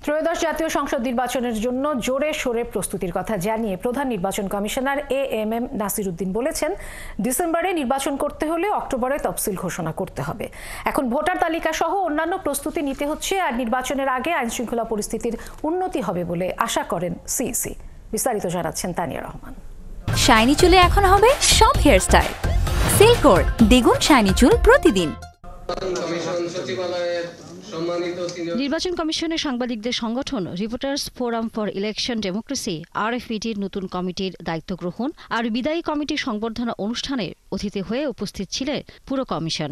ত্রয়োদশ জাতীয় সংসদ নির্বাচনের জন্য জোরে সোরে প্রস্তুতির কথা জানিয়ে প্রধান নির্বাচন কমিশনার এএমএম নাসির উদ্দিন বলেছেন, ডিসেম্বরে নির্বাচন করতে হলে অক্টোবরে তফসিল ঘোষণা করতে হবে। এখন ভোটার তালিকা সহ অন্যান্য প্রস্তুতি নিতে হচ্ছে, আর নির্বাচনের আগে আইনশৃঙ্খলা পরিস্থিতির উন্নতি হবে বলে আশা করেন সিইসি। বিস্তারিত জানাচ্ছেন তানিয়া রহমান। শাইনি চুলে এখন হবে সব হেয়ারস্টাইল। সিল্কোর দ্বিগুণ শাইনি চুল প্রতিদিন। নির্বাচন কমিশনের সাংবাদিকদের সংগঠন reporters forum for election democracy আরএফইটির নতুন কমিটির দায়িত্ব গ্রহণ আর বিদায়ী কমিটির সংবর্ধনা অনুষ্ঠানে অতিথি হয়ে উপস্থিত ছিলেন পুরো কমিশন।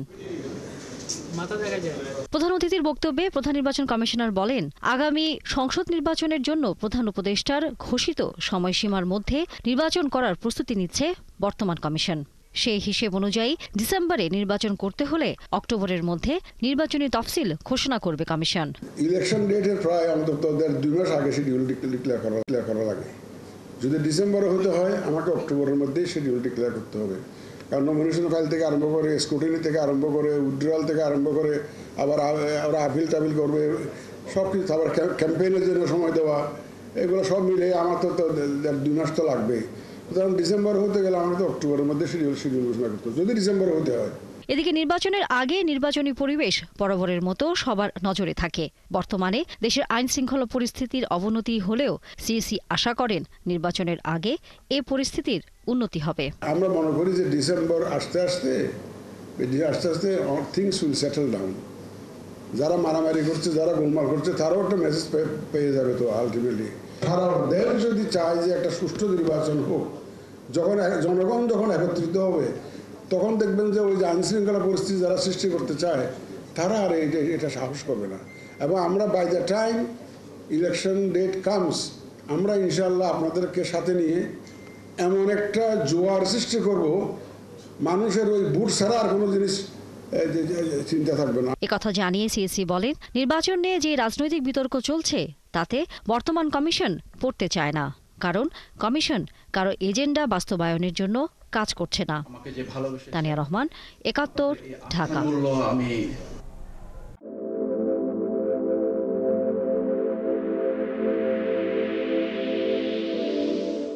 প্রধান অতিথির বক্তব্যে প্রধান নির্বাচন কমিশনার বলেন, আগামী সংসদ নির্বাচনের জন্য প্রধান উপদেষ্টার ঘোষিত সময়সীমার মধ্যে নির্বাচন করার প্রস্তুতি নিচ্ছে বর্তমান কমিশন। সেই হিসেব অনুযায়ী ডিসেম্বরে নির্বাচন করতে হলে অক্টোবরের মধ্যে নির্বাচনী তফসিল ঘোষণা করবে কমিশন। ইলেকশন ডেটের প্রায় অন্তত 2 মাস আগে শিডিউল ডিক্লেয়ার করা লাগে। যদি ডিসেম্বরে হতে হয়, আমাকে অক্টোবরের মধ্যেই শিডিউল ডিক্লেয়ার করতে হবে। কারণ নমিনেশন ফাইল থেকে আরম্ভ করে, স্ক্রুটিনি থেকে আরম্ভ করে, উইথড্রয়াল থেকে আরম্ভ করে, আবার ওরা আপিল টাপিল করবে, সব কিছু, আবার ক্যাম্পেইনের জন্য সময় দেওয়া, এগুলো সব মিলে আমার তো 2 মাস তো লাগবেই। সুতরাং ডিসেম্বর হতে গেলে আমরা তো অক্টোবরের মধ্যে শিডিউল ঘোষণা করতে হবে, যদি ডিসেম্বরে হতে হয়। এদিকে নির্বাচনের আগে নির্বাচনী পরিবেশ বরাবরের মতো সবার নজরে থাকে। বর্তমানে দেশের আইন শৃঙ্খলা পরিস্থিতির অবনতি হলেও সিইসি আশা করেন নির্বাচনের আগে এ পরিস্থিতির উন্নতি হবে। আমরা মনে করি যে ডিসেম্বর আস্তে আস্তে থিংস উইল সেটেল ডাউন। যারা মারামারি করছে, যারা গোলমাল করছে, তারাও একটা মেসেজ পেয়ে যাবে। তো আলটিমেটলি সারা দেশ যদি চায় যে একটা সুষ্ঠু নির্বাচন হোক, জনগণ যখন একত্রিত হবে, তখন দেখবেন যে ওই যে আইনশৃঙ্খলা পরিস্থিতি যারা সৃষ্টি করতে চায়, তারা আর এটা সাহস করবে না। এবং আমরা by the time election date comes, আমরা ইনশাল্লাহ আপনাদেরকে সাথে নিয়ে এমন একটা জোয়ার সৃষ্টি করব, মানুষের ওই বুট ছাড়া আর কোনো জিনিস চিন্তা থাকবে না। একথা জানিয়ে সিইসি বলেন, নির্বাচন নিয়ে যে রাজনৈতিক বিতর্ক চলছে তাতে বর্তমান কমিশন পড়তে চায় না, কারণ কমিশন কারো এজেন্ডা বাস্তবায়নের জন্য কাজ করছে না। তানিয়া রহমান, ৭১, ঢাকা।